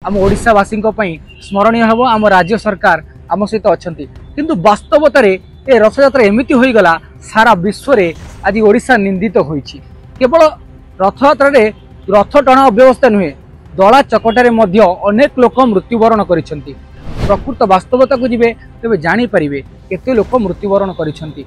आम ओडिशावासी स्मरणीय हम आम राज्य सरकार आम सहित अच्छा किंतु वास्तवतार ए रथयात्रा एमती हो गला सारा विश्व रे आज ओडिशा निंदित होईछि। केवल रथयात्रा रथ टणा अव्यवस्था नुहे दला चकटारे मध्य अनेक लोक मृत्युवरण करिसेंती। प्रकृत वास्तवता को जिबे तेबे जानि परिबे केते लोक मृत्युवरण करिसेंती।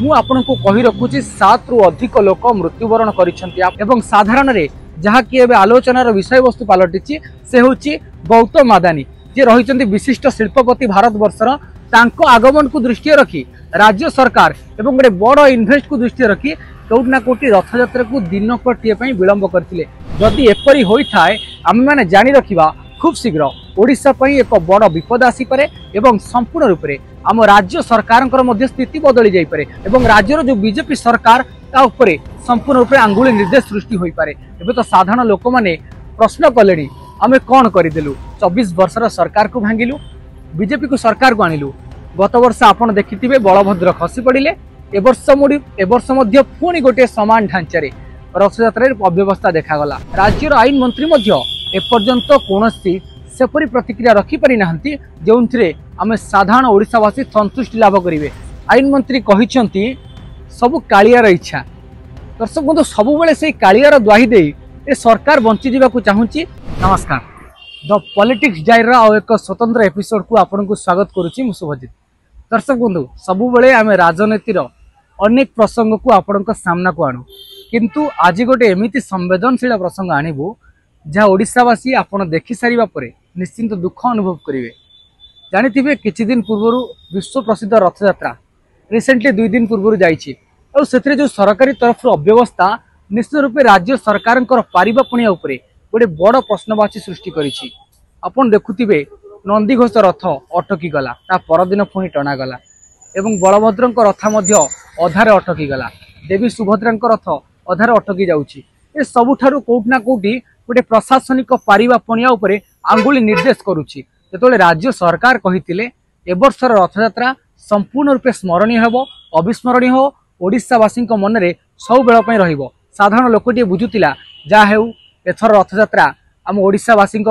मु आपनको कहि रखुछि 7 रु अधिक लोक मृत्युवरण करिसेंती एवं साधारण रे जहा कि एबे आलोचनार विषय वस्तु पलटिछि से होछि गौतम अदानी जे रहिसेंती विशिष्ट शिल्पपति भारत वर्षर। तांको आगमन को दृष्टि रखी राज्य सरकार एवं गोटे बड़ इन्वेस्ट को दृष्टि रखी कोउट ना कोटी रथयात्रा को दिन कटिए विलंब करथिले। जदि एपरी होइथाय आमे माने जानि रखिबा खूब शीघ्र ओडिशा पई एक बड़ विपद आसी पारे एवं संपूर्ण रूप से आम राज्य सरकार मध्य स्थिति बदली जाई पारे एवं राज्यर जो बीजेपी सरकार ता उपरे संपूर्ण रूप से आंगुली निर्देश सृष्टि होई पारे। एबे तो साधारण लोक माने प्रश्न कलेनी आमे कोन करिदेलु 24 वर्षर सरकार को भांगिलु बीजेपी को सरकार को आनिलु। गत वर्ष आपण देखिथिबे बलभद्र खसी पड़िले ए वर्ष मध्य पुणी गोटे समान ढांचारे रथयात्रा अव्यवस्था देखागला। राज्यर आईन मंत्री मध्य एपर्यंत कौनसी सेपरी प्रतिक्रिया रखिपारि नाहंती जोंथिरे आमे साधारण ओडिशावासी संतुष्टि लाभ करिवे। आईन मंत्री कहिसंती सबु कालियार इच्छा। दर्शक बंधु सबु बेले से कालियार द्वाही दे ए सरकार बंची जीवाकू चाहूची। नमस्कार द पॉलिटिक्स डायरा और एक स्वतंत्र एपिसोड को आपन को स्वागत करुची मु शुभजित। दर्शक बंधु सबु बेले आमे राजनीतिर अनेक प्रसंग को आपण सामना को आणु किंतु आज गोटे एमिति संवेदनशील प्रसंग आणबू जहाँ ओडिशावासी आपण देखि सारिबा परे निश्चिंत दुख अनुभव करिवे। जानिथिबे किछि दिन पूर्व विश्व प्रसिद्ध रथयात्रा रिसेंटली 2 दिन पूर्व जाइछि और सेथिरे जो सरकारी तरफ अव्यवस्था निश्चित रूपे राज्य सरकार पारिबा पुणिया उपरे गोटे बड़ प्रश्नवाची सृष्टि करिछि। आपण देखुथिबे नंदीघोष रथ अटकी गला ता परदिन पुणी टणा गला एवं बलभद्रंक रथ मध्य अधारे अटकी गला देवी सुभद्रांक रथ अधारे अटकी जाउछि। ए सबुठारु कोउट ना कोउटी गोटे प्रशासनिक पारिबा पुणिया उपरे आंगुली निर्देश करुछि। जेतोले राज्य सरकार कहितिले ए वर्षर रथयात्रा संपूर्ण रूपे स्मरणीय हेबो अविस्मरणीय हो ओडिशावासी मन में सब बेल पई रहिबो। साधारण लोकटी बुझुतिला जा हेउ एथर रथयात्रा आम ओडिशावासी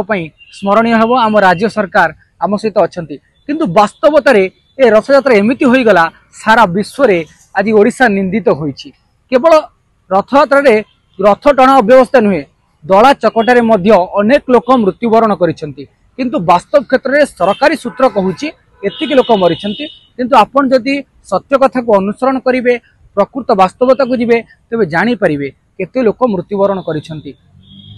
स्मरणीय हेबो आम राज्य सरकार आम सहित अछंती किंतु वास्तवतार ए रथयात्रा एमिति हो गला सारा विश्व रे आज ओडिशा निंदित होईछि। केवल रथयात्रा रथ टणा अव्यवस्था नुहे दला चकटारे मध्य अनेक लोक मृत्युवरण करिसेंती किंतु वास्तव क्षेत्र में सरकारी सूत्र कहूची एतिक लोक मरिसेंती किंतु आपण जदि सत्य कथा को अनुसरण करिवे प्रकृत वास्तवता को जिबे तेबे जानि परिबे केते लोक मृत्युवरण करिसेंती।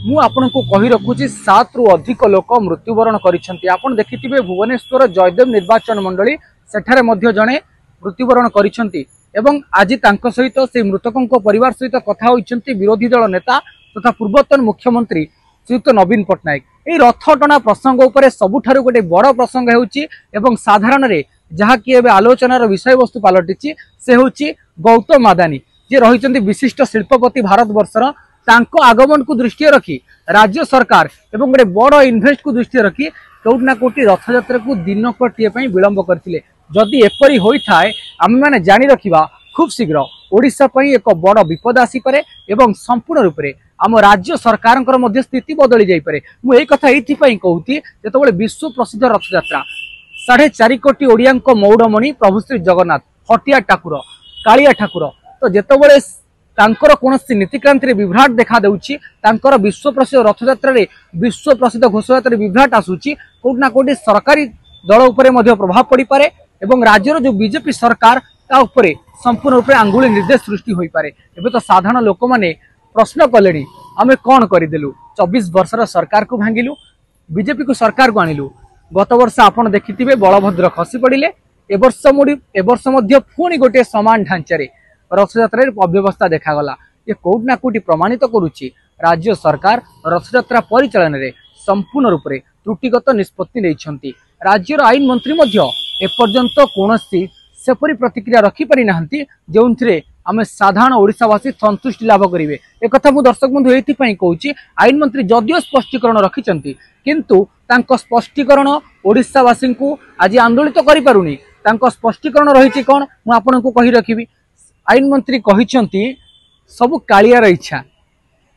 मु आपनको कहि रखुची 7 रु अधिक लोक मृत्युवरण करिसेंती। आपण देखिथिबे भुवनेश्वर जयदेव निर्वाचन मंडली सेठारे मध्य जणे मृत्युवरण करिसेंती एवं आज तांको सहित से मृतकों परिवार सहित कथा होइसेंती विरोधी दल नेता तथा पूर्वतन मुख्यमंत्री श्रीयुक्त नवीन पट्टनायक। ए रथ टणा प्रसंग उपरे सबुठारु गोटे बड़ प्रसंग हेउची एवं साधारण रे जहा कि एबे आलोचनार विषय वस्तु पलटिछि से होछि गौतम अदानी जे रहिसेंती विशिष्ट शिल्पपति भारत वर्षर। तांको आगमन को दृष्टि रखी राज्य सरकार एवं गोटे बड़ इन्वेस्ट को दृष्टि रखी कोउट ना कोटी रथयात्रा को दिन कटिए विलंब करथिले। जदि एपरी होइथाय आमे माने जानि रखिबा खूब शीघ्र ओडिशा पई एक बड़ विपद आसी पारे एवं संपूर्ण रूप से आम राज्य सरकार मध्य स्थिति बदली जाई पारे। मु एई कथा एथि पई कहूती जेतबेले विश्व प्रसिद्ध रथयात्रा 4.5 कोटी ओडियांक मौड़मणि प्रभु श्री जगन्नाथ हटिया ठाकुर कालिया ठाकुर तो जेतबेले तांकर कोनोसी नीतिक्रांति विभ्राट देखा देउछि तांकर विश्व प्रसिद्ध रथयात्रा रे विश्व प्रसिद्ध घोषयात्रा विभ्राट आसुछि कोउट ना कोटी सरकारी दल उपरे मध्य प्रभाव पड़ी पारे एवं राज्यर जो बीजेपी सरकार ता उपरे संपूर्ण रूप से आंगुली निर्देश सृष्टि होई पारे। एबे तो साधारण लोक माने प्रश्न कलेनी आमे कोन करिदेलु 24 वर्षर सरकार को भांगिलु बीजेपी को सरकार को आनिलु। गत वर्ष आपण देखिथिबे बलभद्र खसी पड़िले ए वर्ष मध्य पुणी गोटे समान ढांचारे रथयात्रा अव्यवस्था देखागला। ये कोउट ना कोउटी प्रमाणित करुछि राज्य सरकार रथयात्रा परिचालन रे संपूर्ण रूप से त्रुटिगत निष्पत्ति नैछंती। राज्यर आईन मंत्री मध्य एपर्यंत कौनसी सेपरी प्रतिक्रिया रखिपारि नाहंती जोंथिरे आमे साधारण ओडिशावासी संतुष्टि लाभ करिवे। एक कथा मु दर्शक बंधु एथि पई कहूची आईन मंत्री जदियो स्पष्टीकरण रखिचंती किंतु तांको स्पष्टीकरण ओडिशावासी को आज आंदोलित करि पारुनी। तांको स्पष्टीकरण रहिछि कोन मु आपनको कहि रखिबी। आईन मंत्री कहिचंती सबु कालियार इच्छा।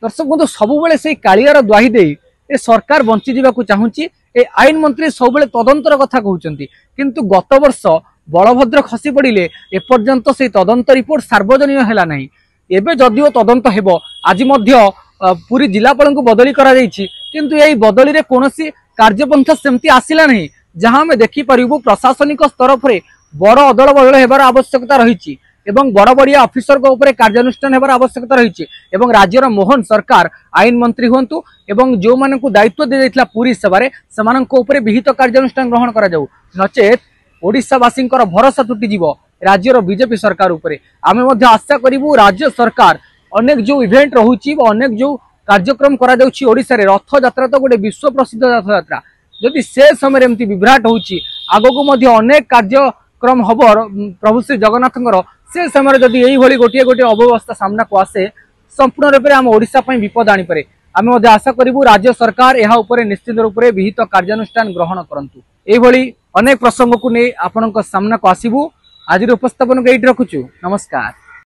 दर्शक बंधु सबु बेले से कालियार द्वाही दे ए सरकार बंची जावाक चाहूँगी। ए आईन मंत्री सब तदंतर कथा कहते किंतु गत वर्ष बलभद्र खसी पड़े एपर्यंत से तदंत रिपोर्ट सार्वजनीन है ना। एबे जदिओ तदंत हेबो आज मध्य पूरी जिलापाल को बदली करा जायछि किंतु यही बदली रे कोनोसी कार्यपंथा सेमती आसिला नहीं जहां में देखि परिबु प्रशासनिक स्तर पर बड़ अदल बदल हेबार आवश्यकता रही एवं बड़ बड़िया ऑफिसर को ऊपर कार्यानुष्ठान हेबार आवश्यकता रही एवं राज्यर मोहन सरकार आईन मंत्री हुंतु एवं जो मानकु दायित्व दि जायतिला पुरी सभारे समानंको ऊपर विहित कार्यानुष्ठान ग्रहण करा जाऊ नचेत ओडिशावासींकर भरोसा तुटी जीव राज्यर बीजेपी सरकार उपरे। आमे मध्य आशा करिवु राज्य सरकार अनेक जो इवेंट रहुची अनेक जो कार्यक्रम करा जाउची ओडिसा रे रथ यात्रा तो गोटे विश्व प्रसिद्ध रथ यात्रा जदि से समय एमती विभ्राट होउची आगो मध्य अनेक कार्यक्रम हबर प्रभु श्री जगन्नाथंकर से समय जदि यही भली गोटे गोटे अव्यवस्था सामना को आसे संपूर्ण रूप से आम ओडिशा पई विपद आनी पारे। आमे मध्य आशा करिवु राज्य सरकार एहा उपरे निश्चित रूप से विहित कार्यानुष्ठान ग्रहण करंतु। एही भली अनेक प्रसंग को नै आपनक सामना को आसीबु। आज उपस्थापन को एठी रखुछु। नमस्कार।